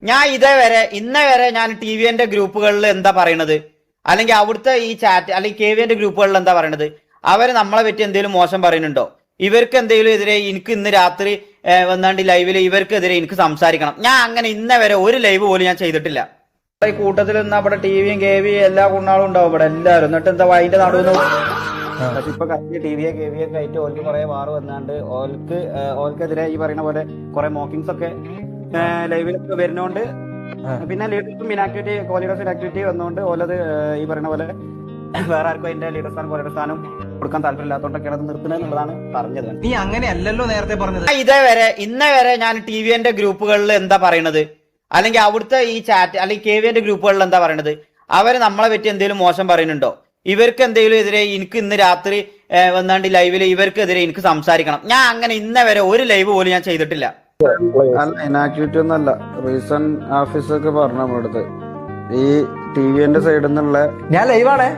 ഞാൻ ഇന്നേ വരെ ഞാൻ ടി വിന്റെ ഗ്രൂപ്പുകളിൽ എന്താ പറയണത്, അല്ലെങ്കിൽ അവിടുത്തെ ഈ ചാറ്റ് അല്ലെങ്കിൽ കെ വിന്റെ ഗ്രൂപ്പുകളിൽ എന്താ പറയണത്, അവര് നമ്മളെ പറ്റി എന്തെങ്കിലും മോശം പറയുന്നുണ്ടോ, ഇവർക്ക് എന്തെങ്കിലും എതിരെ എനിക്ക് ഇന്ന് രാത്രി വന്നാണ്ട് ലൈവില് ഇവർക്കെതിരെ എനിക്ക് സംസാരിക്കണം. ഞാൻ അങ്ങനെ ഇന്നേ വരെ ഒരു ലൈവ് പോലും ഞാൻ ചെയ്തിട്ടില്ല. ഈ കൂട്ടത്തിൽ നിന്ന് അവിടെ ടി വിയും കെ വിയും എല്ലാ കുണ്ണാളും ഉണ്ടാവും ഇവിടെ എല്ലാവരും. എന്നിട്ട് എന്താ അതിന്റെ നടുവെന്ന് പക്ഷെ ഇപ്പൊ കഴിഞ്ഞ ടി വിയെ കെ വിയെ ഒക്കെ ആയിട്ട് ഓർക്ക് കുറെ വാറ് വന്നാണ്ട് ഓർക്കെതിരെ ഈ പറയുന്ന പോലെ കുറെ മോക്കിങ്സ് ഒക്കെ ലൈവിലൊക്കെ വരുന്നോണ്ട്, പിന്നെ ലീഡേഴ്സും ഇനാക്ടിവിറ്റി കോലീഡേഴ്സ് ഇനാക്ടിവിറ്റി വന്നുകൊണ്ട് ഓലത് ഈ പറയുന്ന പോലെ വേറെ ആർക്കും അതിന്റെ ലീഡർ സ്ഥാനം കോലീഡർ സ്ഥാനം കൊടുക്കാൻ താല്പര്യമില്ലാത്തോണ്ടൊക്കെയാണ് അത് നിർത്തുന്നത് എന്നുള്ളതാണ് പറഞ്ഞത്. നീ അങ്ങനെയല്ലല്ലോ നേരത്തെ പറഞ്ഞത്. ഇന്നേ വരെ ഞാൻ ടി വിന്റെ ഗ്രൂപ്പുകളിൽ എന്താ പറയണത്, അല്ലെങ്കിൽ അവിടുത്തെ ഈ ചാറ്റ് അല്ലെങ്കിൽ കെ വിന്റെ ഗ്രൂപ്പുകളിൽ എന്താ പറയണത്, അവര് നമ്മളെ പറ്റി എന്തെങ്കിലും മോശം പറയുന്നുണ്ടോ, ഇവർക്ക് എന്തെങ്കിലും എതിരെ എനിക്ക് ഇന്ന് രാത്രി വന്നാണ്ട് ലൈവില് ഇവർക്കെതിരെ എനിക്ക് സംസാരിക്കണം. ഞാൻ അങ്ങനെ ഇന്നേ വരെ ഒരു ലൈവ് പോലും ഞാൻ ചെയ്തിട്ടില്ല. അല്ല, ഇനാക്ടിവിറ്റി ഒന്നല്ല, റീസൺ ഓഫീസൊക്കെ പറഞ്ഞു നമ്മുടെ അടുത്ത് ഈ ടി വിന്റെ സൈഡിൽ നിന്നുള്ള ഞാൻ ലൈവാണേ.